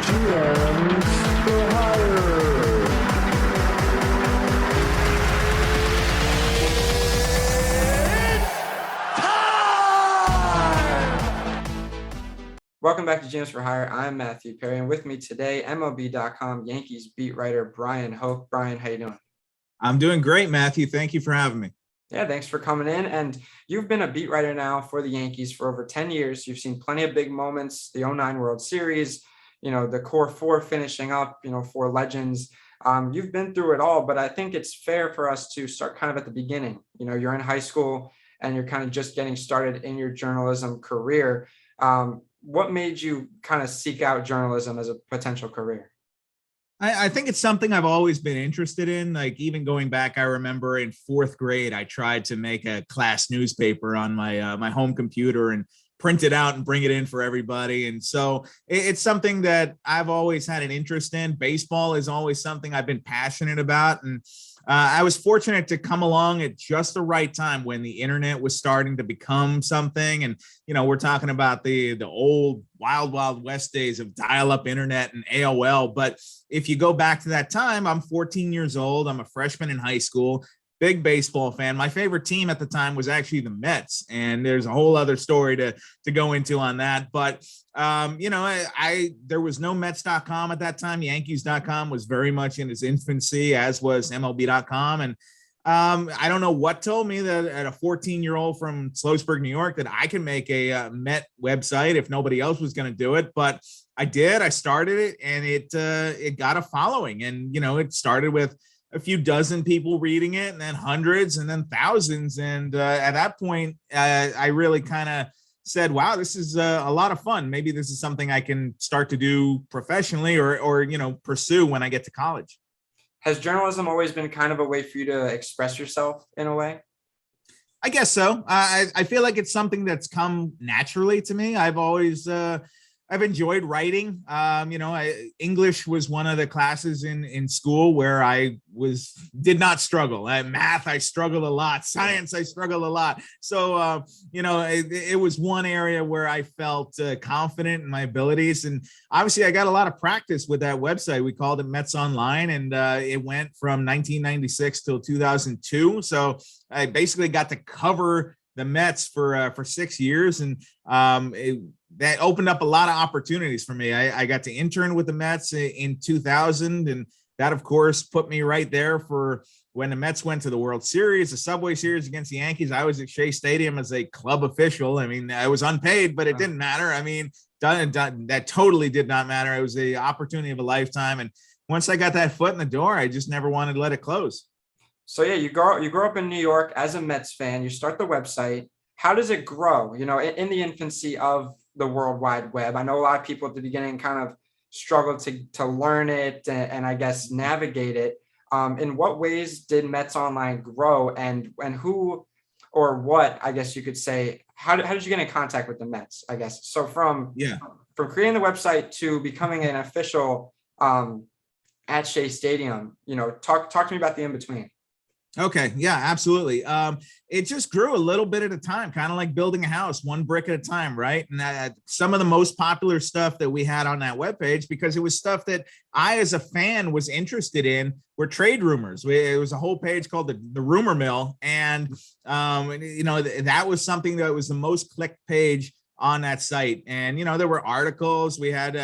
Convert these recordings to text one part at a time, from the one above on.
GMs for hire. Welcome back to GMs for Hire. I'm Matthew Perry, and with me today, MLB.com Yankees beat writer Bryan Hoch. Bryan, how you doing? I'm doing great, Matthew. Thank you for having me. Yeah, thanks for coming in. And you've been a beat writer now for the Yankees for over 10 years. You've seen plenty of big moments, the '09 World Series, the core four finishing up, four legends. You've been through it all, but I think it's fair for us to start kind of at the beginning. You're in high school and you're kind of just getting started in your journalism career. What made you kind of seek out journalism as a potential career? I think it's something I've always been interested in. Like even going back, I remember in fourth grade, I tried to make a class newspaper on my home computer and print it out and bring it in for everybody. And so it's something that I've always had an interest in. Baseball is always something I've been passionate about. And I was fortunate to come along at just the right time when the internet was starting to become something. And, we're talking about the old wild west days of dial-up internet and AOL. But if you go back to that time, I'm 14 years old. I'm a freshman in high school. Big baseball fan. My favorite team at the time was actually the Mets, and there's a whole other story to go into on that. But there was no Mets.com at that time. Yankees.com was very much in its infancy, as was MLB.com. And I don't know what told me that at a 14-year-old from Sloatsburg, New York, that I can make a Met website if nobody else was going to do it. But I did. I started it, and it got a following. And it started with a few dozen people reading it, and then hundreds, and then thousands. And at that point, I really kind of said, wow, this is a lot of fun. Maybe this is something I can start to do professionally or pursue when I get to college. Has journalism always been kind of a way for you to express yourself in a way? I guess so. I feel like it's something that's come naturally to me. I've enjoyed writing. English was one of the classes in school where I did not struggle. Math, I struggled a lot. Science, I struggled a lot. So, it was one area where I felt confident in my abilities. And obviously, I got a lot of practice with that website. We called it Mets Online, and it went from 1996 till 2002. So I basically got to cover the Mets for 6 years, and that opened up a lot of opportunities for me. I got to intern with the Mets in 2000, and that, of course, put me right there for when the Mets went to the World Series, the Subway Series against the Yankees. I was at Shea Stadium as a club official. I mean, I was unpaid, but it didn't matter. I mean, that totally did not matter. It was the opportunity of a lifetime, and once I got that foot in the door, I just never wanted to let it close. So yeah, you grow up in New York as a Mets fan. You start the website. How does it grow? In the infancy of the World Wide Web, I know a lot of people at the beginning kind of struggled to learn it and I guess navigate it. In what ways did Mets Online grow, and who or what, I guess you could say, how did you get in contact with the Mets? I guess so from creating the website to becoming an official at Shea Stadium. Talk to me about the in between. Okay. Yeah, absolutely. It just grew a little bit at a time, kind of like building a house, one brick at a time. Right. And some of the most popular stuff that we had on that webpage, because it was stuff that I, as a fan, was interested in, were trade rumors. It was a whole page called the Rumor Mill. And, that was something that was the most clicked page on that site. And, there were articles. We had,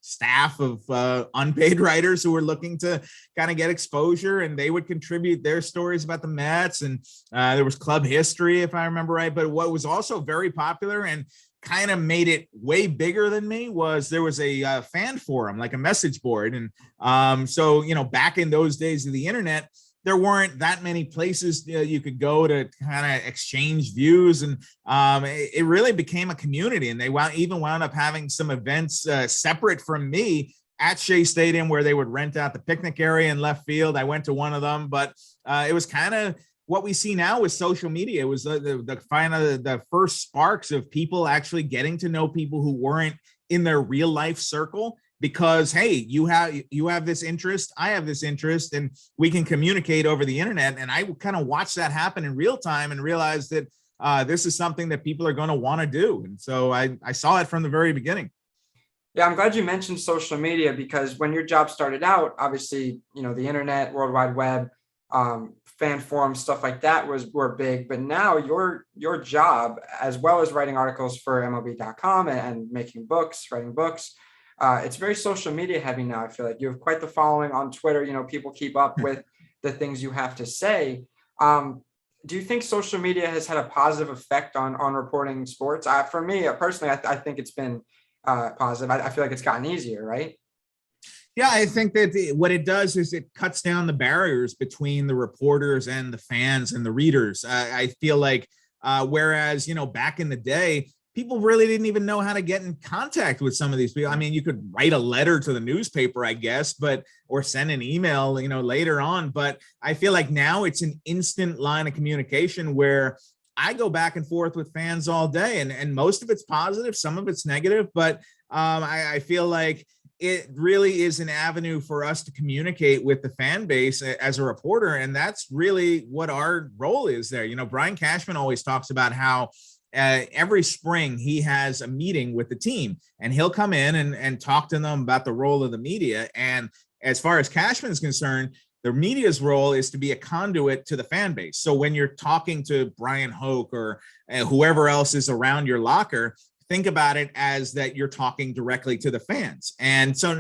staff of unpaid writers who were looking to kind of get exposure, and they would contribute their stories about the Mets. And there was club history, if I remember right. But what was also very popular and kind of made it way bigger than me was there was a fan forum, like a message board. And so, back in those days of the internet, there weren't that many places you could go to kind of exchange views. And it really became a community. And they even wound up having some events separate from me at Shea Stadium where they would rent out the picnic area in left field. I went to one of them, but it was kind of what we see now with social media. It was the first sparks of people actually getting to know people who weren't in their real life circle. Because, hey, you have this interest, I have this interest, and we can communicate over the internet. And I kind of watch that happen in real time and realize that this is something that people are going to want to do. And so I saw it from the very beginning. Yeah, I'm glad you mentioned social media because when your job started out, obviously, the internet, World Wide Web, fan forums, stuff like that were big. But now your job, as well as writing articles for MLB.com and making books, writing books, it's very social media heavy now. I feel like you have quite the following on Twitter. People keep up with the things you have to say. Do you think social media has had a positive effect on reporting sports? For me personally, I think it's been positive. I feel like it's gotten easier, right? Yeah, I think that what it does is it cuts down the barriers between the reporters and the fans and the readers. I feel like whereas, back in the day, people really didn't even know how to get in contact with some of these people. I mean, you could write a letter to the newspaper, I guess, or send an email, later on. But I feel like now it's an instant line of communication where I go back and forth with fans all day, and most of it's positive, some of it's negative, but I feel like it really is an avenue for us to communicate with the fan base as a reporter, and that's really what our role is there. Brian Cashman always talks about how every spring he has a meeting with the team, and he'll come in and talk to them about the role of the media. And as far as Cashman is concerned, the media's role is to be a conduit to the fan base. So when you're talking to Bryan Hoch or whoever else is around your locker, think about it as that you're talking directly to the fans. And so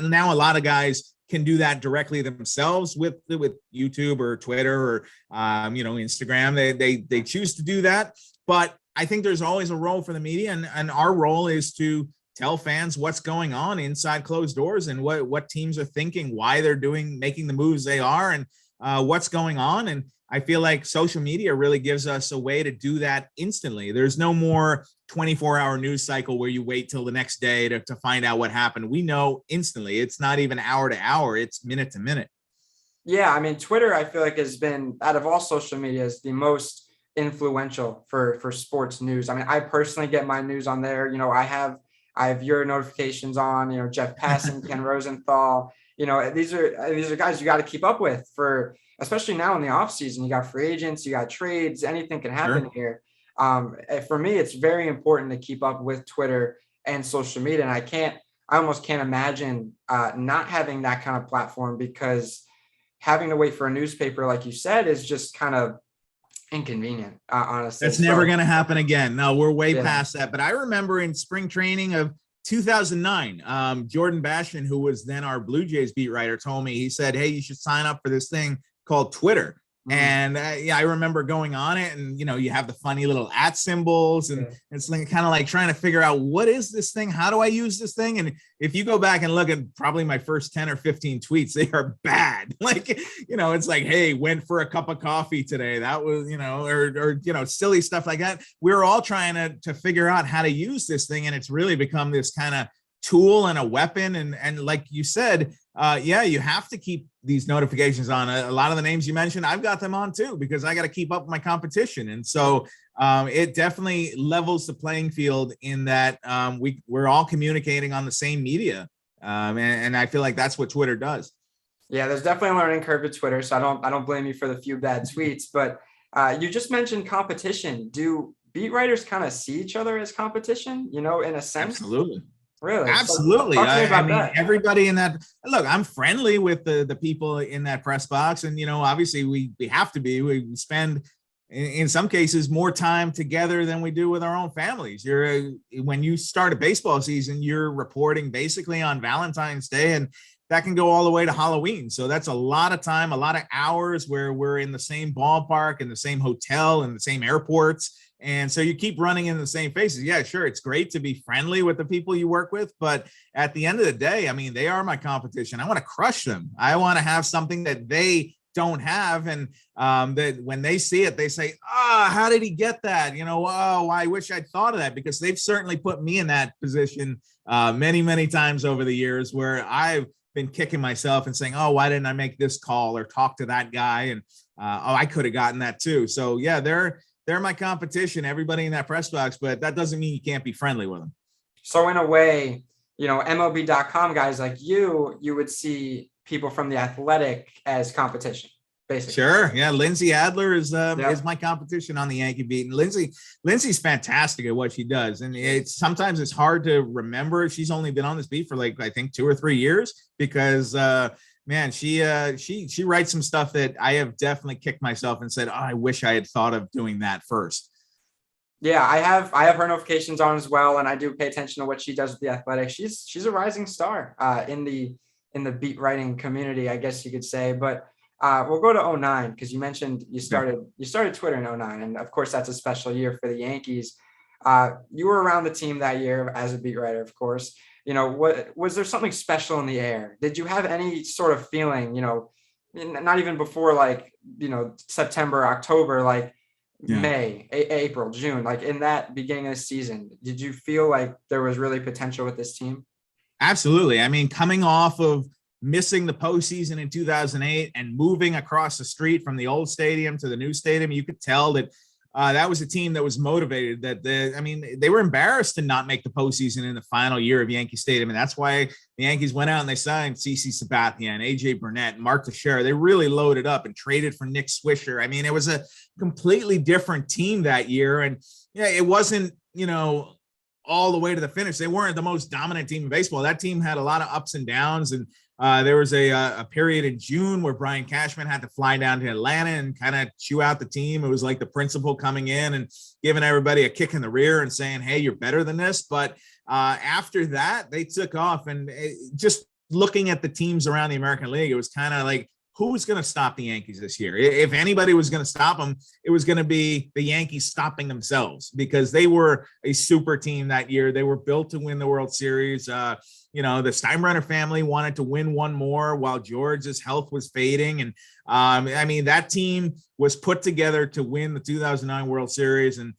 now a lot of guys can do that directly themselves with YouTube or Twitter or Instagram. They choose to do that, but I think there's always a role for the media, and our role is to tell fans what's going on inside closed doors and what teams are thinking, why they're making the moves they are, and what's going on. And I feel like social media really gives us a way to do that instantly. There's no more 24-hour news cycle where you wait till the next day to find out what happened. We know instantly. It's not even hour to hour, it's minute to minute. Yeah, I mean, Twitter, I feel like has been, out of all social media, is the most influential for sports news. I mean, I personally get my news on there. I have your notifications on, Jeff Passan, Ken Rosenthal. These are guys you got to keep up with, especially now in the off season. You got free agents, you got trades, anything can happen here. For me, it's very important to keep up with Twitter and social media. And I almost can't imagine not having that kind of platform, because having to wait for a newspaper, like you said, is just kind of inconvenient, honestly. That's never going to happen again. No, we're way past that. But I remember in spring training of 2009, Jordan Bashman, who was then our Blue Jays beat writer, told me, he said, hey, you should sign up for this thing called Twitter. And I remember going on it, and you have the funny little @ symbols, and it's like kind of like trying to figure out, what is this thing? How do I use this thing? And if you go back and look at probably my first 10 or 15 tweets, they are bad. Like, it's like, hey, went for a cup of coffee today. That was, or silly stuff like that. We're all trying to figure out how to use this thing, and it's really become this kind of tool and a weapon. And like you said, you have to keep these notifications on. A lot of the names you mentioned, I've got them on too, because I got to keep up with my competition. And so it definitely levels the playing field in that we're all communicating on the same media. And I feel like that's what Twitter does. Yeah, there's definitely a learning curve with Twitter. So I don't blame you for the few bad tweets, but you just mentioned competition. Do beat writers kind of see each other as competition, in a sense? Absolutely. Really? Absolutely. So, I mean, everybody in that, look, I'm friendly with the people in that press box. And, obviously we have to be. We spend, in some cases, more time together than we do with our own families. When you start a baseball season, you're reporting basically on Valentine's Day, and that can go all the way to Halloween. So that's a lot of time, a lot of hours where we're in the same ballpark, in the same hotel, in the same airports. And so you keep running in the same faces. Yeah, sure. It's great to be friendly with the people you work with, but at the end of the day, I mean, they are my competition. I want to crush them. I want to have something that they don't have. And that when they see it, they say, how did he get that? Oh, I wish I'd thought of that, because they've certainly put me in that position many, many times over the years, where I've been kicking myself and saying, oh, why didn't I make this call or talk to that guy? And I could have gotten that too. So yeah, they're my competition, everybody in that press box, but that doesn't mean you can't be friendly with them. So in a way, MLB.com guys like you would see people from The Athletic as competition. basically. Sure. Yeah. Lindsay Adler is my competition on the Yankee beat. And Lindsay's fantastic at what she does. And sometimes it's hard to remember. She's only been on this beat for like, I think 2 or 3 years because, man, she writes some stuff that I have definitely kicked myself and said, oh, I wish I had thought of doing that first. Yeah, I have her notifications on as well, and I do pay attention to what she does with the Athletic. She's a rising star in the beat writing community, I guess you could say. But we'll go to 2009 because you mentioned you started Twitter in 2009, and of course that's a special year for the Yankees. You were around the team that year as a beat writer, of course. You know, what was there something special in the air? Did you have any sort of feeling? You know, not even before like September, October, like. Yeah. May, April, June, like in that beginning of the season, did you feel like there was really potential with this team? Absolutely. I mean, coming off of missing the postseason in 2008 and moving across the street from the old stadium to the new stadium, you could tell that that was a team that was motivated. They were embarrassed to not make the postseason in the final year of Yankee Stadium, and that's why the Yankees went out and they signed CC Sabathia, AJ Burnett, Mark Teixeira. They really loaded up and traded for Nick Swisher. I mean, it was a completely different team that year, and yeah, it wasn't all the way to the finish. They weren't the most dominant team in baseball. That team had a lot of ups and downs, and there was a period in June where Brian Cashman had to fly down to Atlanta and kind of chew out the team. It was like the principal coming in and giving everybody a kick in the rear and saying, hey, you're better than this. But after that, they took off. And just looking at the teams around the American League, it was kind of like, who's going to stop the Yankees this year? If anybody was going to stop them, it was going to be the Yankees stopping themselves because they were a super team that year. They were built to win the World Series. The Steinbrenner family wanted to win one more while George's health was fading. And that team was put together to win the 2009 World Series. And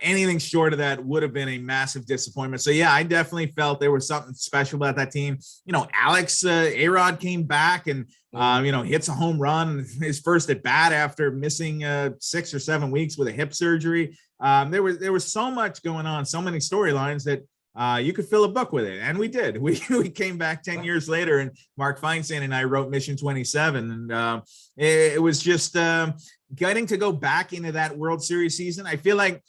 anything short of that would have been a massive disappointment. So, yeah, I definitely felt there was something special about that team. Alex A-Rod came back and, hits a home run, his first at bat after missing 6 or 7 weeks with a hip surgery. There was so much going on, so many storylines that you could fill a book with it. And we did. We came back 10 years later, and Mark Feinstein and I wrote Mission 27. And it was just getting to go back into that World Series season. I feel like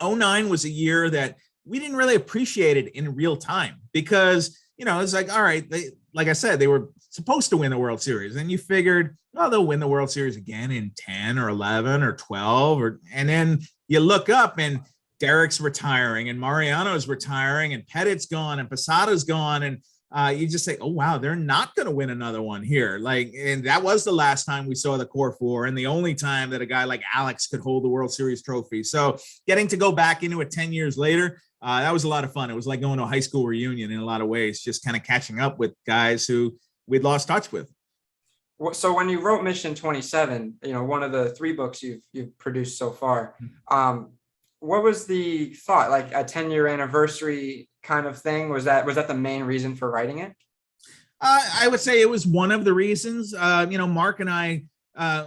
2009 was a year that we didn't really appreciate it in real time because, it's like, all right, like I said, they were supposed to win the World Series. And you figured, oh, they'll win the World Series again in 10 or 11 or 12. And then you look up and Derek's retiring and Mariano's retiring and Pettit's gone and Posada's gone. And you just say, oh, wow, they're not going to win another one here. And that was the last time we saw the core four and the only time that a guy like Alex could hold the World Series trophy. So getting to go back into it 10 years later, that was a lot of fun. It was like going to a high school reunion in a lot of ways, just kind of catching up with guys who we'd lost touch with. So when you wrote Mission 27, one of the 3 books you've produced so far, what was the thought? Like a 10-year anniversary kind of thing? Was that the main reason for writing it? I would say it was one of the reasons. Mark and I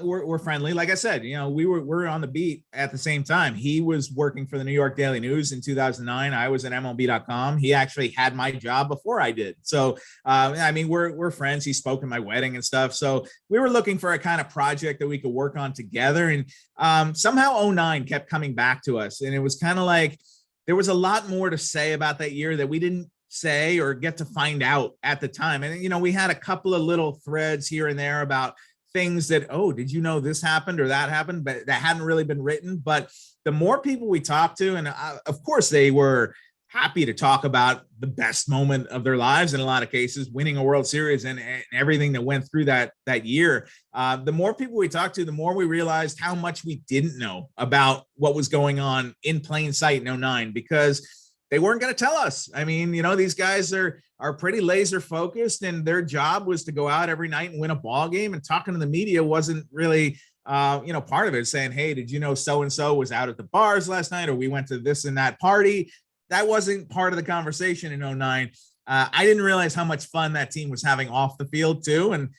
were friendly. Like I said, we were on the beat at the same time. He was working for the New York Daily News in 2009. I was at MLB.com. He actually had my job before I did. So, we're friends. He spoke at my wedding and stuff. So we were looking for a kind of project that we could work on together. And somehow 2009 kept coming back to us. And it was kind of like, there was a lot more to say about that year that we didn't say or get to find out at the time. And, we had a couple of little threads here and there about things that, oh, did you know this happened or that happened, but that hadn't really been written. But the more people we talked to, and of course they were happy to talk about the best moment of their lives in a lot of cases, winning a World Series and everything that went through that year. The more people we talked to, the more we realized how much we didn't know about what was going on in plain sight in 2009, because they weren't going to tell us. I mean, these guys are pretty laser focused, and their job was to go out every night and win a ball game. And talking to the media wasn't really, part of it. Saying, hey, did you know so-and-so was out at the bars last night, or we went to this and that party? That wasn't part of the conversation in 2009. I didn't realize how much fun that team was having off the field too. And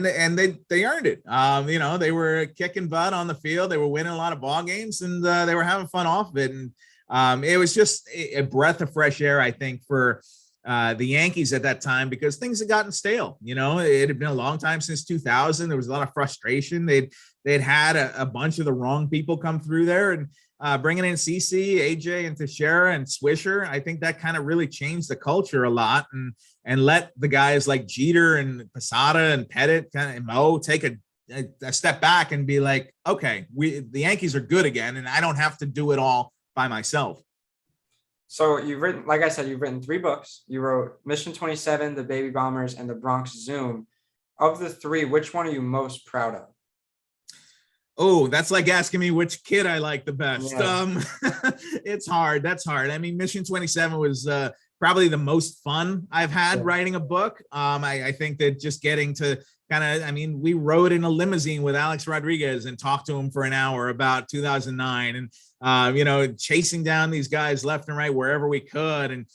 they earned it. They were kicking butt on the field. They were winning a lot of ball games, and they were having fun off of it. And it was just a breath of fresh air, I think, for the Yankees at that time, because things had gotten stale. It had been a long time since 2000. There was a lot of frustration. They'd had a bunch of the wrong people come through there, and bringing in CC, AJ, and Teixeira and Swisher, I think that kind of really changed the culture a lot, and let the guys like Jeter and Posada and Pettit and Mo take a step back and be like, okay, the Yankees are good again, and I don't have to do it all by myself. So you've written, like I said, you've written 3 books. You wrote Mission 27, The Baby Bombers, and The Bronx Zoom. Of the 3, which one are you most proud of? Oh, that's like asking me which kid I like the best. Yeah. It's hard. That's hard. I mean, Mission 27 was probably the most fun I've had writing a book. I think that just getting to we rode in a limousine with Alex Rodriguez and talked to him for an hour about 2009, and chasing down these guys left and right wherever we could, and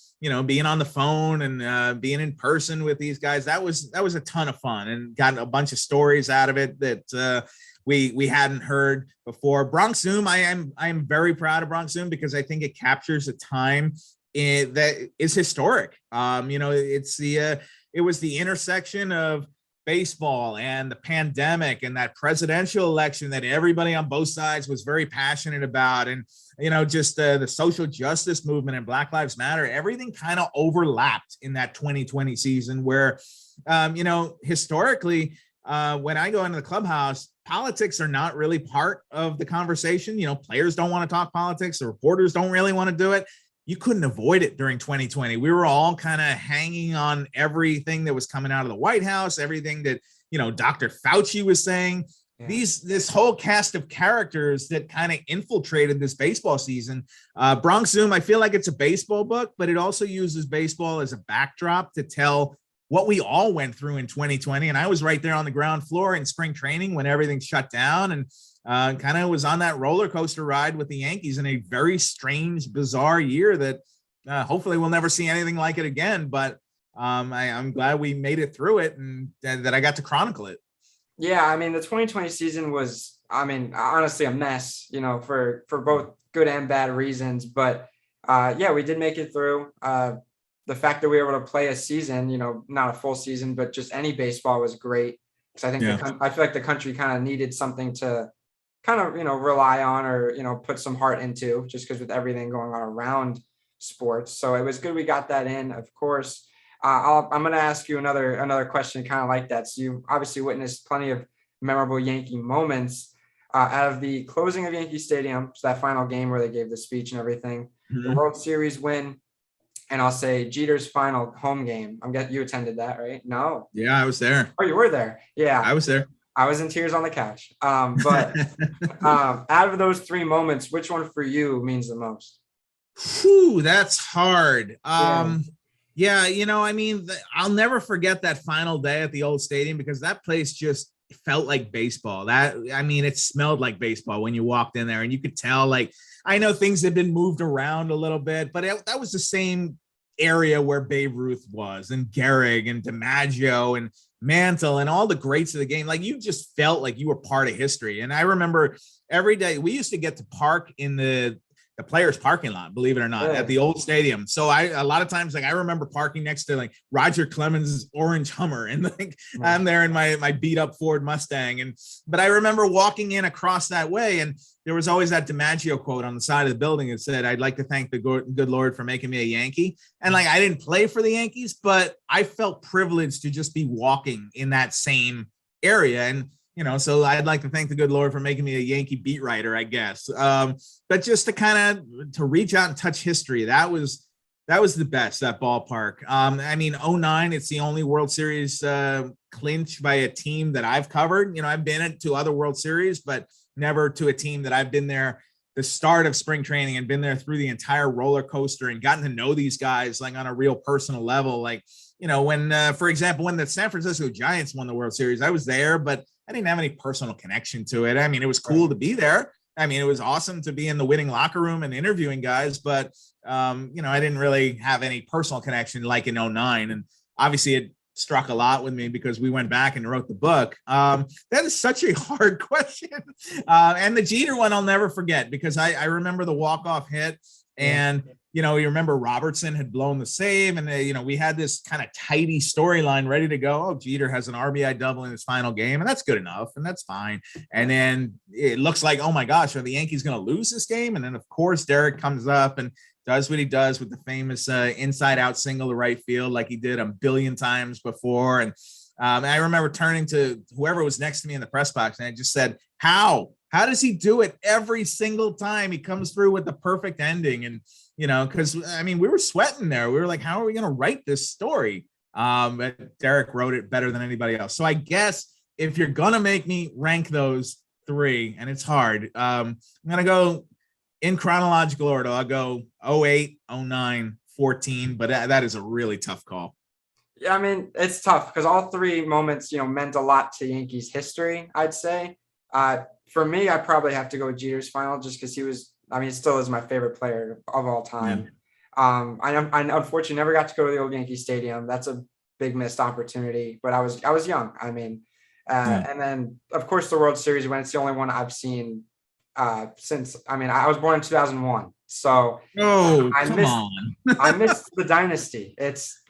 being on the phone and being in person with these guys. That was a ton of fun, and got a bunch of stories out of it that we hadn't heard before. Bronx Zoom, I am very proud of Bronx Zoom, because I think it captures a time that is historic. It was the intersection of baseball and the pandemic and that presidential election that everybody on both sides was very passionate about, and just the social justice movement and Black Lives Matter. Everything kind of overlapped in that 2020 season, where historically, when I go into the clubhouse, politics are not really part of the conversation. Players don't want to talk politics. The reporters don't really want to do it. You couldn't avoid it during 2020. We were all kind of hanging on everything that was coming out of the White House, everything that, Dr. Fauci was saying. Yeah. This whole cast of characters that kind of infiltrated this baseball season. Bronx Zoom, I feel like it's a baseball book, but it also uses baseball as a backdrop to tell what we all went through in 2020. And I was right there on the ground floor in spring training when everything shut down, and kind of was on that roller coaster ride with the Yankees in a very strange, bizarre year that hopefully we'll never see anything like it again. But I'm glad we made it through it, and that I got to chronicle it. Yeah, I mean, the 2020 season was, honestly a mess, for both good and bad reasons. But we did make it through. The fact that we were able to play a season, not a full season, but just any baseball was great. Because I think I feel like the country kind of needed something to kind of, rely on, or, put some heart into, just because with everything going on around sports. So it was good we got that in, of course. I'm going to ask you another question kind of like that. So you obviously witnessed plenty of memorable Yankee moments out of the closing of Yankee Stadium. So that final game where they gave the speech and everything, the World Series win. And I'll say Jeter's final home game. I'm guessing you attended that, right? No. Yeah, I was there. Oh, you were there. Yeah. I was there. I was in tears on the couch. But out of those 3 moments, which one for you means the most? Whew, that's hard. I'll never forget that final day at the old stadium, because that place just felt like baseball. It smelled like baseball when you walked in there, and you could tell, I know things had been moved around a little bit, but that was the same area where Babe Ruth was, and Gehrig and DiMaggio and Mantle and all the greats of the game. You just felt like you were part of history. And I remember every day we used to get to park in the players parking lot, believe it or not, at the old stadium. So a lot of times, I remember parking next to Roger Clemens' orange Hummer, and I'm there in my beat up Ford Mustang. But I remember walking in across that way, and there was always that DiMaggio quote on the side of the building that said, "I'd like to thank the good Lord for making me a Yankee." And I didn't play for the Yankees, but I felt privileged to just be walking in that same area. And so I'd like to thank the good Lord for making me a Yankee beat writer, I guess. But just to reach out and touch history, that was the best, that ballpark. 2009, it's the only World Series clinch by a team that I've covered. I've been to other World Series, but never to a team that I've been there the start of spring training and been there through the entire roller coaster and gotten to know these guys on a real personal level. When, for example, when the San Francisco Giants won the World Series, I was there, but I didn't have any personal connection to it. It was cool to be there. It was awesome to be in the winning locker room and interviewing guys, but, I didn't really have any personal connection like in 2009. And obviously it struck a lot with me because we went back and wrote the book. That is such a hard question. And the Jeter one I'll never forget, because I remember the walk-off hit, and you remember Robertson had blown the save, and we had this kind of tidy storyline ready to go. Oh, Jeter has an RBI double in his final game, and that's good enough, and that's fine. And then it looks like, oh my gosh, are the Yankees going to lose this game? And then of course Derek comes up and does what he does with the famous inside out single to right field, like he did a billion times before. And I remember turning to whoever was next to me in the press box, and I just said, how does he do it every single time he comes through with the perfect ending? And because we were sweating there. We were like, how are we going to write this story? But Derek wrote it better than anybody else. So I guess if you're going to make me rank those three, and it's hard, I'm going to go in chronological order. I'll go 08, 09, 14, but that is a really tough call. Yeah, it's tough because all three moments, meant a lot to Yankees history, I'd say. For me, I probably have to go with Jeter's final just because he was, he still is my favorite player of all time. Yeah. I unfortunately never got to go to the old Yankee Stadium. That's a big missed opportunity, but I was young. And then of course the World Series, when it's the only one I've seen since, I was born in 2001. So I missed the dynasty. It's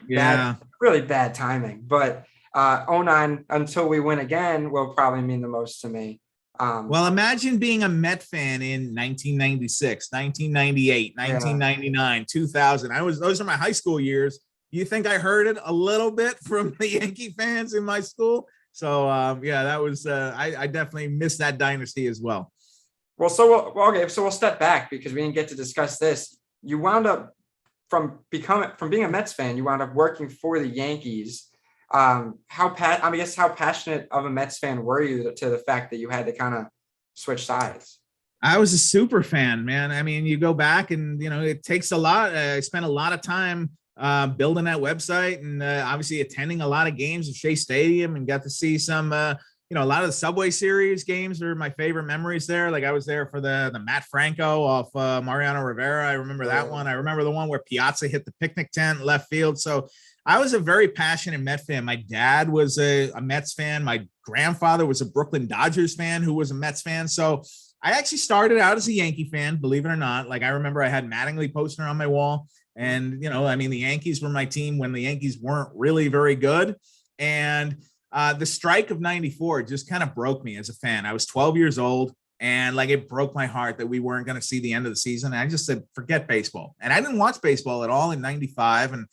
really bad timing, but 09 until we win again will probably mean the most to me. Well, imagine being a Met fan in 1996, 1998, 1999, 2000. Those are my high school years. You think I heard it a little bit from the Yankee fans in my school? So that was I definitely missed that dynasty as well. Well, so we'll step back because we didn't get to discuss this. You wound up from being a Mets fan, you wound up working for the Yankees. How passionate of a Mets fan were you to the fact that you had to kind of switch sides? I was a super fan, man. You go back and, it takes a lot. I spent a lot of time building that website and obviously attending a lot of games at Shea Stadium and got to see some, a lot of the Subway Series games are my favorite memories there. Like I was there for the Matt Franco off Mariano Rivera. I remember that one. I remember the one where Piazza hit the picnic tent left field. So I was a very passionate Met fan. My dad was a Mets fan. My grandfather was a Brooklyn Dodgers fan who was a Mets fan. So I actually started out as a Yankee fan, believe it or not. Like I remember I had Mattingly poster on my wall. And, the Yankees were my team when the Yankees weren't really very good. And the strike of 94 just kind of broke me as a fan. I was 12 years old. And it broke my heart that we weren't going to see the end of the season. And I just said, forget baseball. And I didn't watch baseball at all in 95. And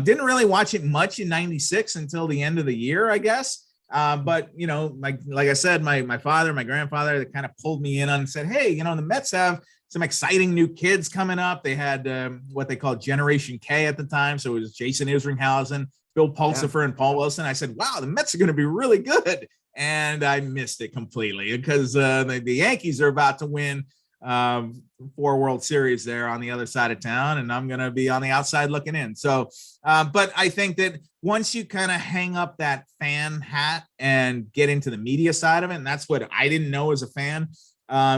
didn't really watch it much in 96 until the end of the year, I guess. But, like I said, my father, my grandfather, that kind of pulled me in on and said, hey, the Mets have some exciting new kids coming up. They had what they called Generation K at the time. So it was Jason Isringhausen, Bill Pulsifer, and Paul Wilson. I said, wow, the Mets are going to be really good. And I missed it completely because the Yankees are about to win 4 World Series there on the other side of town, and I'm going to be on the outside looking in. So, but I think that once you kind of hang up that fan hat and get into the media side of it, and that's what I didn't know as a fan,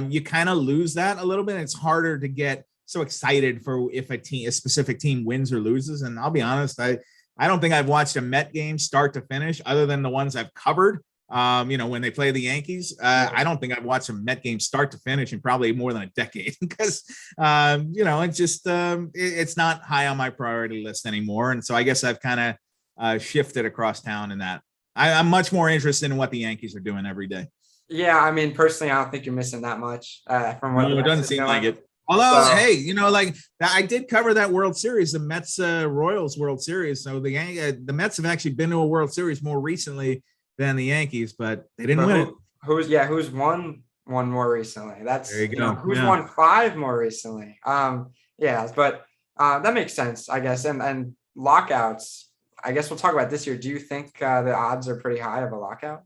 you kind of lose that a little bit. It's harder to get so excited for if a specific team wins or loses. And I'll be honest, I don't think I've watched a Met game start to finish other than the ones I've covered. When they play the Yankees, I don't think I've watched a Met game start to finish in probably more than a decade because, it's just, it's not high on my priority list anymore. And so I guess I've kind of shifted across town in that. I'm much more interested in what the Yankees are doing every day. Yeah. Personally, I don't think you're missing that much from what it doesn't seem like it. Although, hey, I did cover that World Series, the Mets Royals World Series. So the Mets have actually been to a World Series more recently than the Yankees, but they didn't win it. Who's won one more recently? That's there you go. Who's won 5 more recently? But that makes sense, I guess. And lockouts, I guess we'll talk about this year. Do you think the odds are pretty high of a lockout?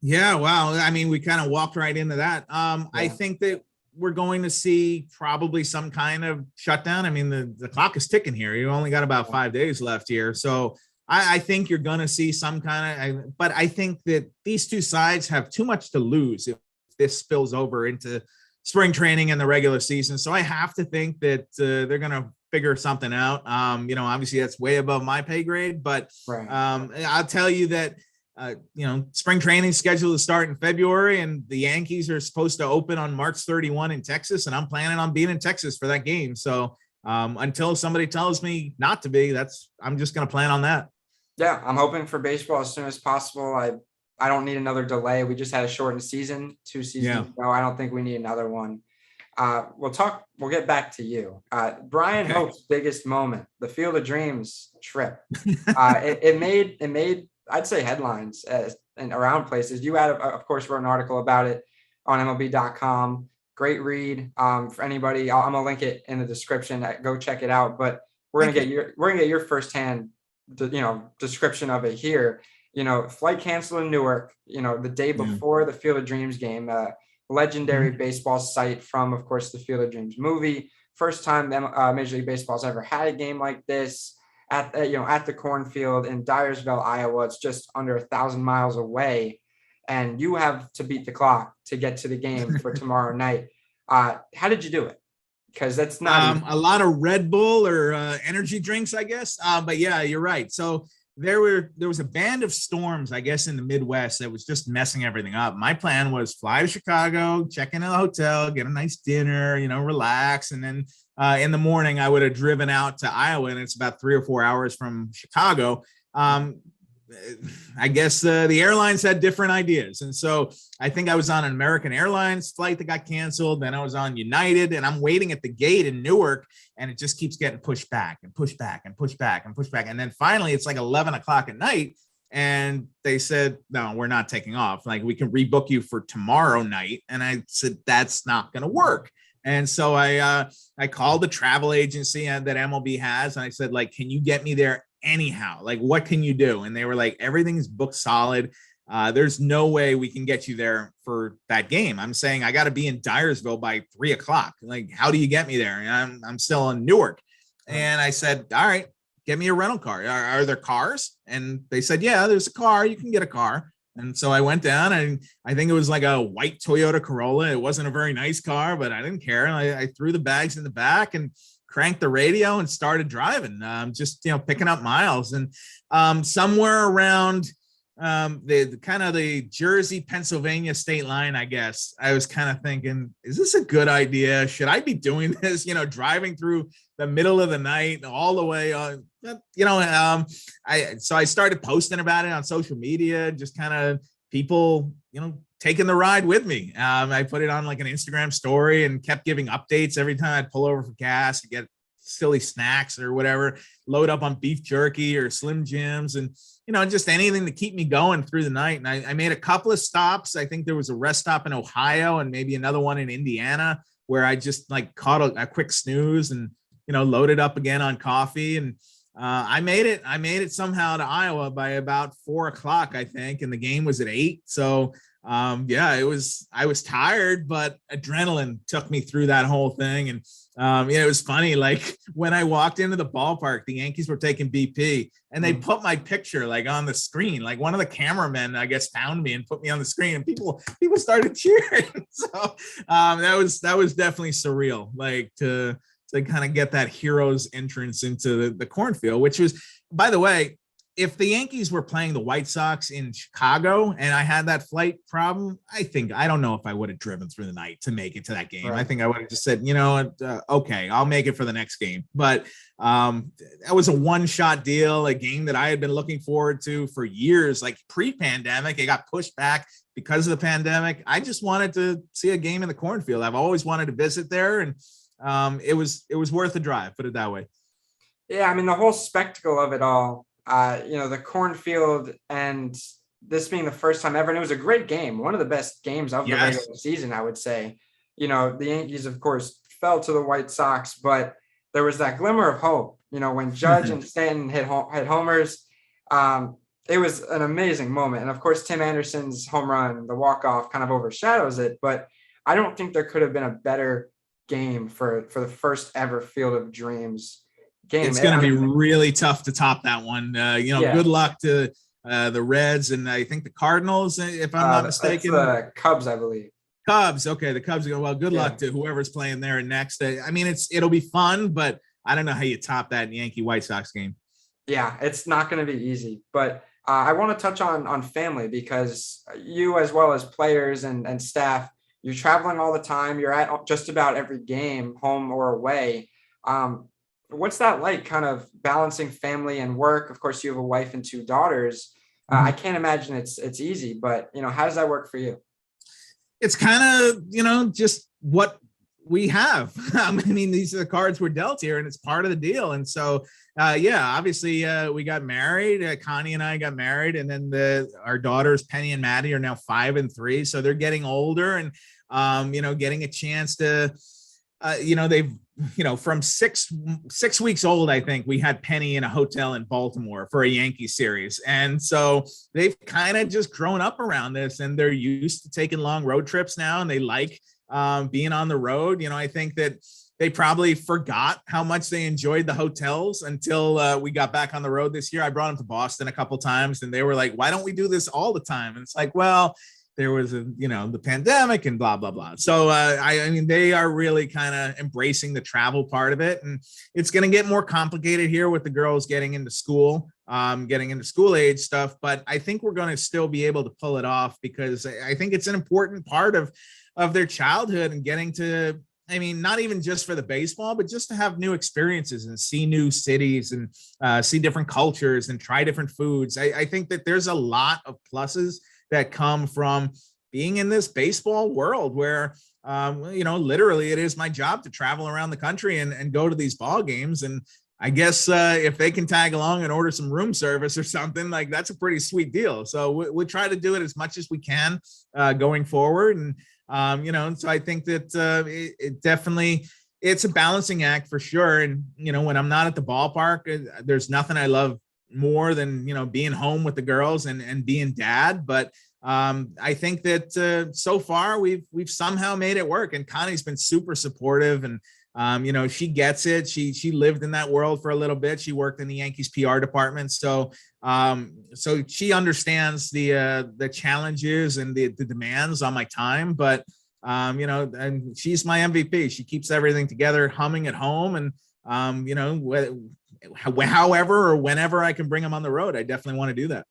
Yeah, wow. We kind of walked right into that. I think that we're going to see probably some kind of shutdown. The clock is ticking here. You only got about 5 days left here. So I think you're going to see some kind of, but I think that these two sides have too much to lose if this spills over into spring training and the regular season. So I have to think that they're going to figure something out. Obviously that's way above my pay grade, but I'll tell you that, spring training scheduled to start in February and the Yankees are supposed to open on March 31 in Texas. And I'm planning on being in Texas for that game. So until somebody tells me not to be, I'm just going to plan on that. Yeah, I'm hoping for baseball as soon as possible. I don't need another delay. We just had a shortened season, 2 seasons ago. I don't think we need another one. We'll get back to you. Bryan Hoch's biggest moment, the Field of Dreams trip. It made, I'd say, headlines and around places. You had, of course, wrote an article about it on MLB.com. Great read. For anybody, I'm gonna link it in the description. Go check it out. But we're gonna get your firsthand, description of it here. Flight canceled in Newark. The day before the Field of Dreams game. Legendary baseball site from, of course, the Field of Dreams movie. First time Major League Baseball's ever had a game like this at the cornfield in Dyersville, Iowa. It's just under 1,000 miles away, and you have to beat the clock to get to the game for tomorrow night. How did you do it? Because that's not a lot of Red Bull or energy drinks, I guess. But yeah, you're right. So there was a band of storms, I guess, in the Midwest that was just messing everything up. My plan was fly to Chicago, check into the hotel, get a nice dinner, relax. And then in the morning, I would have driven out to Iowa, and it's about 3 or 4 hours from Chicago. I guess the airlines had different ideas. And so I think I was on an American Airlines flight that got canceled. Then I was on United, and I'm waiting at the gate in Newark, and it just keeps getting pushed back and pushed back and pushed back and pushed back. And then finally it's like 11 o'clock at night, and they said, no, we're not taking off. Like, we can rebook you for tomorrow night. And I said, that's not going to work. And so I called the travel agency that MLB has, and I said, like, can you get me there anyhow? Like, what can you do? And they were like, everything's booked solid. There's no way we can get you there for that game. I'm saying I got to be in Dyersville by 3 o'clock. Like, how do you get me there? And I'm still in Newark. And I said, all right, get me a rental car. Are there cars? And they said, yeah, there's a car. You can get a car. And so I went down, and I think it was like a white Toyota Corolla. It wasn't a very nice car, but I didn't care. I threw the bags in the back and cranked the radio and started driving, just, picking up miles. And somewhere around the Jersey, Pennsylvania state line, I guess, I was kind of thinking, is this a good idea? Should I be doing this, driving through the middle of the night all the way on, so I started posting about it on social media, just kind of people, taking the ride with me. I put it on like an Instagram story and kept giving updates every time I'd pull over for gas to get silly snacks or whatever, load up on beef jerky or Slim Jims, and, just anything to keep me going through the night. And I made a couple of stops. I think there was a rest stop in Ohio and maybe another one in Indiana where I just like caught a quick snooze and, loaded up again on coffee. And I made it somehow to Iowa by about 4 o'clock, I think. And the game was at 8. So I was tired, but adrenaline took me through that whole thing. And it was funny. Like, when I walked into the ballpark, the Yankees were taking BP, and they put my picture like on the screen. Like, one of the cameramen, I guess, found me and put me on the screen, and people started cheering. So that was definitely surreal. Like, to kind of get that hero's entrance into the cornfield, which was, by the way, if the Yankees were playing the White Sox in Chicago and I had that flight problem, I don't know if I would have driven through the night to make it to that game. Right. I think I would have just said, okay, I'll make it for the next game. But that was a one-shot deal, a game that I had been looking forward to for years, like pre-pandemic. It got pushed back because of the pandemic. I just wanted to see a game in the cornfield. I've always wanted to visit there, and it was worth the drive, put it that way. Yeah, I mean, the whole spectacle of it all, the cornfield, and this being the first time ever, and it was a great game, one of the best games of the regular season, I would say. The Yankees, of course, fell to the White Sox, but there was that glimmer of hope, when Judge and Stanton hit homers. It was an amazing moment. And of course, Tim Anderson's home run, the walk-off, kind of overshadows it, but I don't think there could have been a better game for the first ever Field of Dreams game. It's going to be really tough to top that one. Good luck to the Reds, and I think the Cardinals, if I'm not mistaken. The Cubs, I believe. Cubs. Okay. The Cubs go, well, good luck to whoever's playing there next. I mean, it'll be fun, but I don't know how you top that Yankee White Sox game. Yeah, it's not going to be easy, but I want to touch on family, because you, as well as players and staff, you're traveling all the time. You're at just about every game, home or away. what's that like, kind of balancing family and work? Of course, you have a wife and two daughters. I can't imagine it's easy, but how does that work for you? It's kind of, just what we have. I mean, these are the cards we're dealt here, and it's part of the deal. And so, yeah, obviously, we got married. Connie and I got married, and then our daughters Penny and Maddie are now 5 and 3, so they're getting older, and getting a chance to, they've, from six weeks old, I think we had Penny in a hotel in Baltimore for a Yankee series. And so they've kind of just grown up around this, and they're used to taking long road trips now, and they like being on the road. I think that they probably forgot how much they enjoyed the hotels until we got back on the road this year. I brought them to Boston a couple times, and they were like, why don't we do this all the time? And it's like, well, there was the pandemic and blah, blah, blah. So I mean, they are really kind of embracing the travel part of it. And it's going to get more complicated here with the girls getting into school age stuff. But I think we're going to still be able to pull it off, because I think it's an important part of their childhood, and getting to, I mean, not even just for the baseball, but just to have new experiences and see new cities and see different cultures and try different foods. I think that there's a lot of pluses that come from being in this baseball world where, literally it is my job to travel around the country and go to these ball games. And I guess if they can tag along and order some room service or something, like, that's a pretty sweet deal. So we'll try to do it as much as we can going forward. And, so I think that it definitely, it's a balancing act for sure. And, when I'm not at the ballpark, there's nothing I love more than being home with the girls and being dad. But I think that so far we've somehow made it work, and Connie's been super supportive, and she gets it. She lived in that world for a little bit. She worked in the Yankees PR department, so she understands the challenges and the demands on my time. But and she's my MVP. She keeps everything together, humming at home, and however or whenever I can bring them on the road, I definitely want to do that.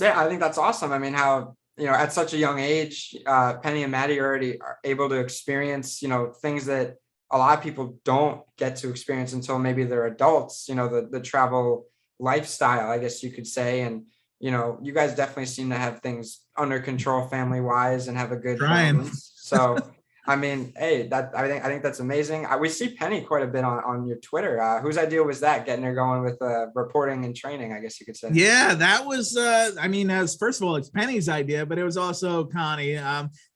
Yeah, I think that's awesome. I mean, how, at such a young age, Penny and Maddie already are able to experience, things that a lot of people don't get to experience until maybe they're adults, the travel lifestyle, I guess you could say. And, you guys definitely seem to have things under control family wise and have a good balance. So I mean, hey, I think that's amazing. We see Penny quite a bit on your Twitter. Whose idea was that, getting her going with reporting and training, I guess you could say? Yeah, that was, I mean, as first of all, it's Penny's idea, but it was also Connie.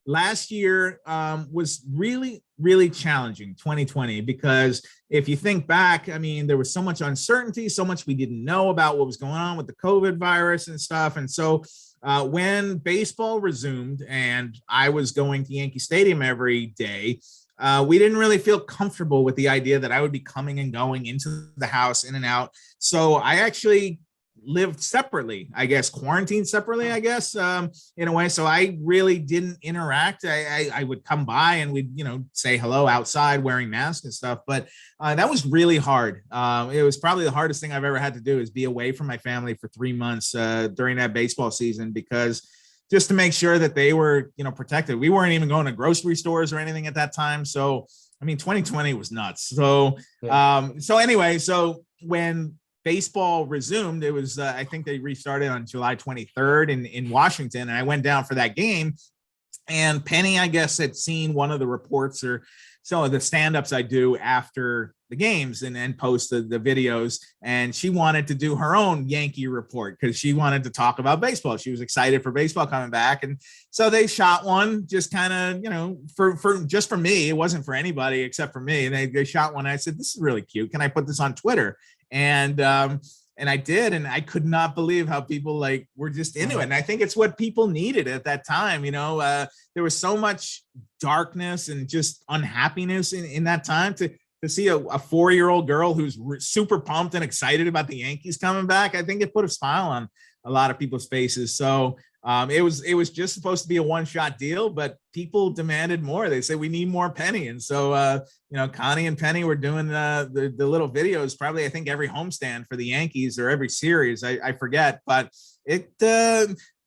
Last year was really, really challenging, 2020, because if you think back, I mean, there was so much uncertainty, so much we didn't know about what was going on with the COVID virus and stuff. And so when baseball resumed and I was going to Yankee Stadium every day, we didn't really feel comfortable with the idea that I would be coming and going into the house, in and out. So I actually lived separately, I guess, quarantined separately, I guess, in a way. So I really didn't interact. I would come by and we'd, say hello outside wearing masks and stuff. But that was really hard. It was probably the hardest thing I've ever had to do, is be away from my family for 3 months during that baseball season, because just to make sure that they were, protected. We weren't even going to grocery stores or anything at that time. So, I mean, 2020 was nuts. So, anyway, so when baseball resumed, it was, I think they restarted on July 23rd in Washington. And I went down for that game, and Penny, I guess, had seen one of the reports or some of the stand-ups I do after the games and post the videos. And she wanted to do her own Yankee report because she wanted to talk about baseball. She was excited for baseball coming back. And so they shot one, just kind of, for me. It wasn't for anybody except for me. And they shot one. I said, this is really cute. Can I put this on Twitter? And I did, and I could not believe how people were just into it. And I think it's what people needed at that time. There was so much darkness and just unhappiness in that time, to see a 4-year-old girl who's super pumped and excited about the Yankees coming back. I think it put a smile on a lot of people's faces. So it was just supposed to be a one-shot deal, but people demanded more. They said, we need more Penny. And so, Connie and Penny were doing the little videos, probably, I think, every homestand for the Yankees or every series. I forget, but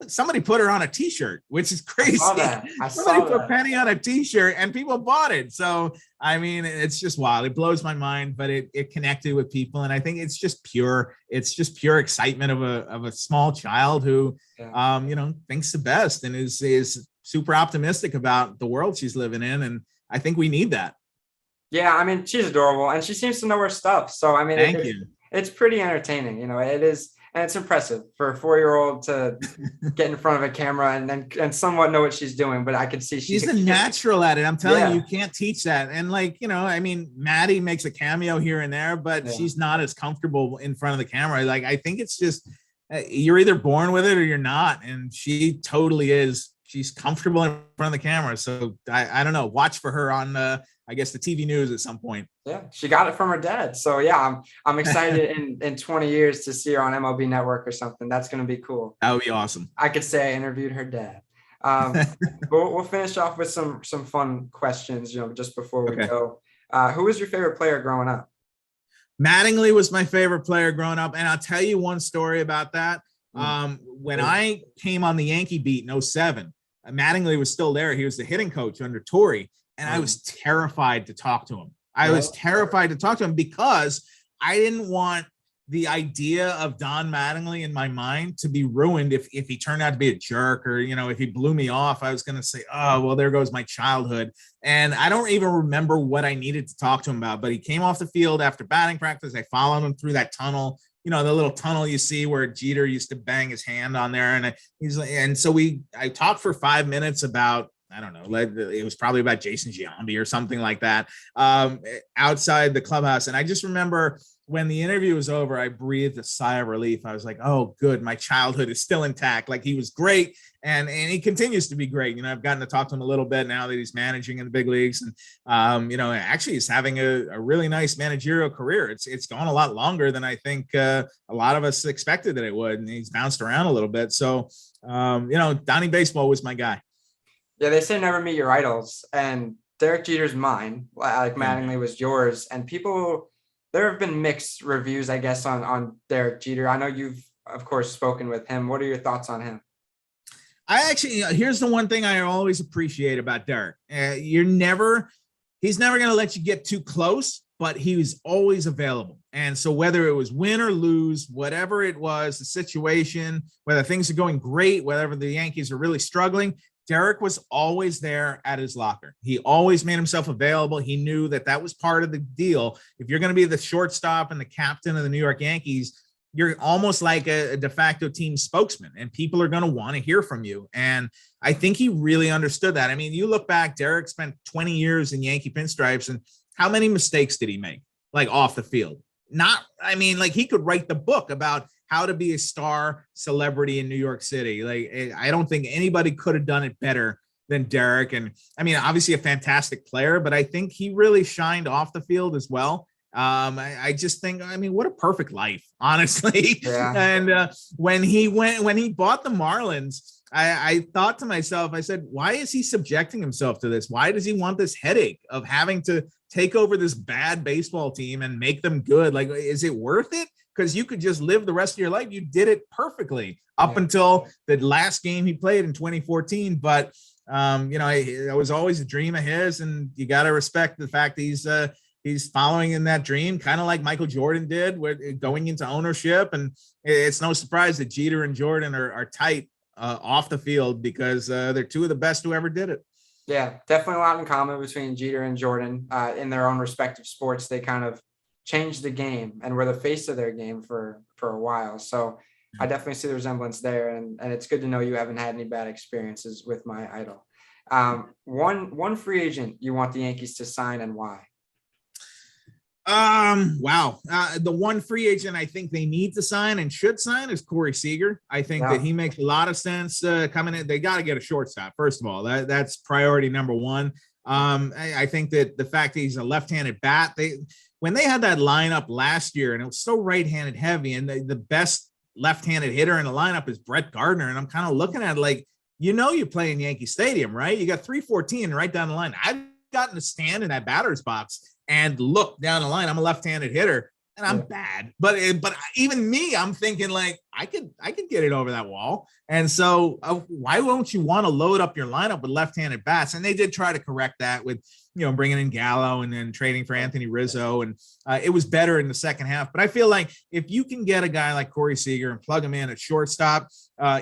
somebody put her on a t-shirt, which is crazy. I Somebody saw put that. Penny on a t-shirt and people bought it. So, I mean, it's just wild. It blows my mind, but it connected with people. And I think it's just pure excitement of a small child who, thinks the best and is super optimistic about the world she's living in. And I think we need that. Yeah, I mean, she's adorable and she seems to know her stuff. So, I mean, Thank you. It's pretty entertaining. It is. And it's impressive for a 4-year-old to get in front of a camera and somewhat know what she's doing. But I can see she's a natural at it. I'm telling you can't teach that. And Maddie makes a cameo here and there, but she's not as comfortable in front of the camera. Like, I think it's just you're either born with it or you're not. And she totally is. She's comfortable in front of the camera. So I don't know. Watch for her on I guess the TV news at some point. Yeah, she got it from her dad. So yeah, I'm excited in 20 years to see her on MLB Network or something. That's going to be cool. That would be awesome. I could say I interviewed her dad. We'll finish off with some fun questions, just before we go. Who was your favorite player growing up? Mattingly was my favorite player growing up. And I'll tell you one story about that. When I came on the Yankee beat in 07, Mattingly was still there. He was the hitting coach under Torrey. And I was terrified to talk to him. I was terrified to talk to him because I didn't want the idea of Don Mattingly in my mind to be ruined if he turned out to be a jerk or, if he blew me off. I was going to say, oh, well, there goes my childhood. And I don't even remember what I needed to talk to him about, but he came off the field after batting practice. I followed him through that tunnel, the little tunnel you see where Jeter used to bang his hand on there. And so I talked for 5 minutes about, I don't know, it was probably about Jason Giambi or something like that, outside the clubhouse. And I just remember when the interview was over, I breathed a sigh of relief. I was like, oh, good. My childhood is still intact. Like, he was great. And he continues to be great. I've gotten to talk to him a little bit now that he's managing in the big leagues. And, actually he's having a really nice managerial career. It's gone a lot longer than I think a lot of us expected that it would. And he's bounced around a little bit. So, Donnie Baseball was my guy. Yeah, they say never meet your idols, and Derek Jeter's mine, like Mattingly was yours. And there have been mixed reviews, I guess, on Derek Jeter. I know you've, of course, spoken with him. What are your thoughts on him? Here's the one thing I always appreciate about Derek. He's never going to let you get too close, but he was always available. And so whether it was win or lose, whatever it was, the situation, whether things are going great, whether the Yankees are really struggling, Derek was always there at his locker. He always made himself available. He knew that was part of the deal. If you're going to be the shortstop and the captain of the New York Yankees, you're almost like a de facto team spokesman, and people are going to want to hear from you. And I think he really understood that. I mean, you look back, Derek spent 20 years in Yankee pinstripes, and how many mistakes did he make, like off the field? He could write the book about how to be a star celebrity in New York City. Like, I don't think anybody could have done it better than Derek. And obviously a fantastic player, but I think he really shined off the field as well. I just think, what a perfect life, honestly. Yeah. And when he bought the Marlins, I thought to myself, I said, why is he subjecting himself to this? Why does he want this headache of having to take over this bad baseball team and make them good? Like, is it worth it? Because you could just live the rest of your life. You did it perfectly up until the last game he played in 2014. But, it was always a dream of his, and you got to respect the fact that he's following in that dream, kind of like Michael Jordan did, with going into ownership. And it's no surprise that Jeter and Jordan are tight off the field, because they're two of the best who ever did it. Yeah, definitely a lot in common between Jeter and Jordan in their own respective sports. They kind of changed the game and were the face of their game for a while. So I definitely see the resemblance there. And it's good to know you haven't had any bad experiences with my idol. One free agent you want the Yankees to sign, and why? Wow. The one free agent I think they need to sign and should sign is Corey Seager. I think that he makes a lot of sense coming in. They got to get a shortstop. First of all, that's priority number one. I think that the fact that he's a left-handed bat, when they had that lineup last year, and it was so right-handed heavy, and the best left-handed hitter in the lineup is Brett Gardner. And I'm kind of looking at it like, you play in Yankee Stadium, right? You got 314 right down the line. I've gotten to stand in that batter's box and look down the line. I'm a left-handed hitter. and I'm bad, but even me, I'm thinking like I could get it over that wall. And so why won't you want to load up your lineup with left-handed bats? And they did try to correct that with, bringing in Gallo and then trading for Anthony Rizzo. And it was better in the second half. But I feel like if you can get a guy like Corey Seager and plug him in at shortstop,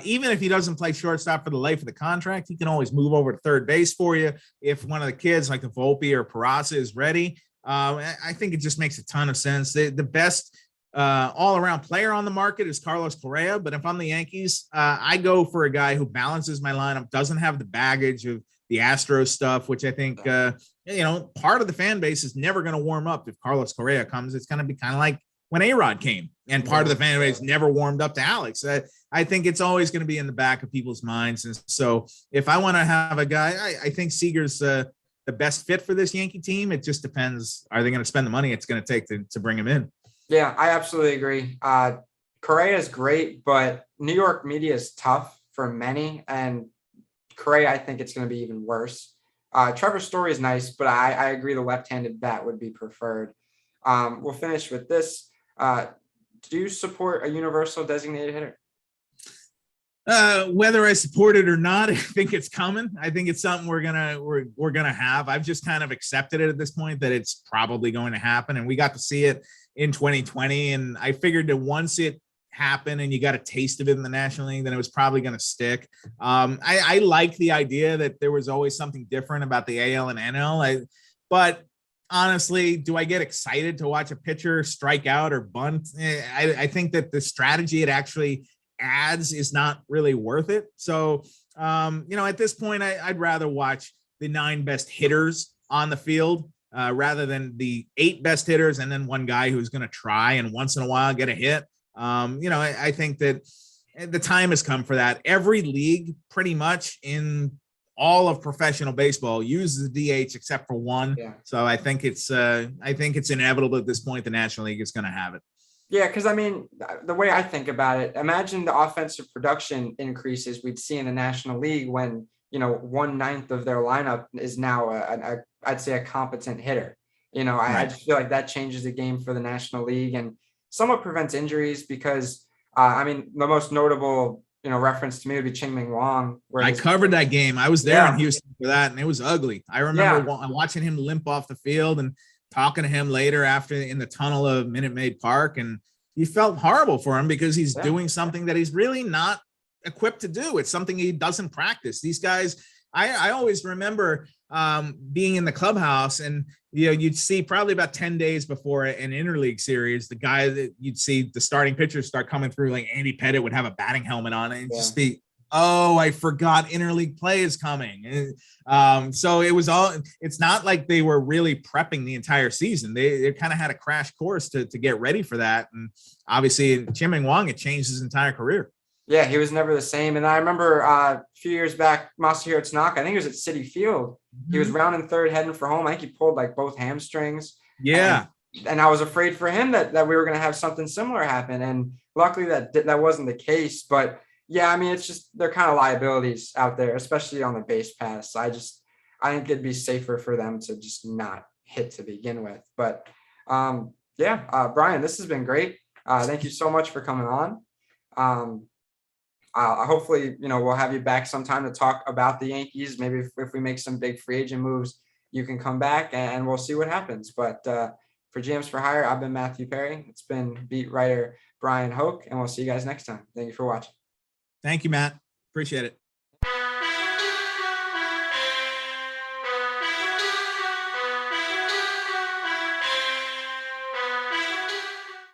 even if he doesn't play shortstop for the life of the contract, he can always move over to third base for you. If one of the kids like the Volpe or Peraza is ready, I think it just makes a ton of sense. The best all-around player on the market is Carlos Correa, but if I'm the Yankees, I go for a guy who balances my lineup, doesn't have the baggage of the Astros stuff, which I think, part of the fan base is never going to warm up if Carlos Correa comes. It's going to be kind of like when A-Rod came, and part of the fan base never warmed up to Alex. I think it's always going to be in the back of people's minds. And so if I want to have a guy, I think Seager's the best fit for this Yankee team. It just depends. Are they going to spend the money it's going to take to bring him in? Yeah, I absolutely agree. Correa is great, but New York media is tough for many, and Correa, I think it's going to be even worse. Trevor Story is nice, but I agree the left-handed bat would be preferred. We'll finish with this. Do you support a universal designated hitter? Whether I support it or not, I think it's coming. I think it's something we're gonna have. I've just kind of accepted it at this point that it's probably going to happen, and we got to see it in 2020. And I figured that once it happened and you got a taste of it in the National League, then it was probably going to stick. I like the idea that there was always something different about the AL and NL. But honestly, do I get excited to watch a pitcher strike out or bunt? I think that the strategy it actually adds is not really worth it. So, at this point, I'd rather watch the 9 best hitters on the field rather than the 8 best hitters and then one guy who's going to try and once in a while get a hit. I think that the time has come for that. Every league pretty much in all of professional baseball uses the DH except for one. Yeah. So I think it's inevitable at this point the National League is going to have it. Yeah, because the way I think about it, imagine the offensive production increases we'd see in the National League when 1/9 of their lineup is now I'd say a competent hitter. I just feel like that changes the game for the National League and somewhat prevents injuries because the most notable reference to me would be Ching-Ming Wong. Where I covered that game. I was there in Houston for that, and it was ugly. I remember watching him limp off the field and talking to him later after in the tunnel of Minute Maid Park, and you felt horrible for him because he's doing something that he's really not equipped to do. It's something he doesn't practice. These guys, I always remember being in the clubhouse, and you'd see probably about 10 days before an interleague series, the guy that you'd see the starting pitchers start coming through, like Andy Pettit would have a batting helmet on and just be, oh, I forgot interleague play is coming. So it's not like they were really prepping the entire season. They kind of had a crash course to get ready for that. And obviously in Ching-Ming Wong, it changed his entire career. Yeah, he was never the same. And I remember a few years back, Masahiro Tanaka, I think it was at Citi Field. Mm-hmm. He was rounding third, heading for home. I think he pulled like both hamstrings. Yeah. And I was afraid for him that we were going to have something similar happen. And luckily that wasn't the case. But yeah, it's just, they're kind of liabilities out there, especially on the base pass. I think it'd be safer for them to just not hit to begin with. But Bryan, this has been great. Thank you so much for coming on. Hopefully, we'll have you back sometime to talk about the Yankees. Maybe if we make some big free agent moves, you can come back and we'll see what happens. But for GMs for Hire, I've been Matthew Perry. It's been beat writer Bryan Hoch, and we'll see you guys next time. Thank you for watching. Thank you, Matt. Appreciate it.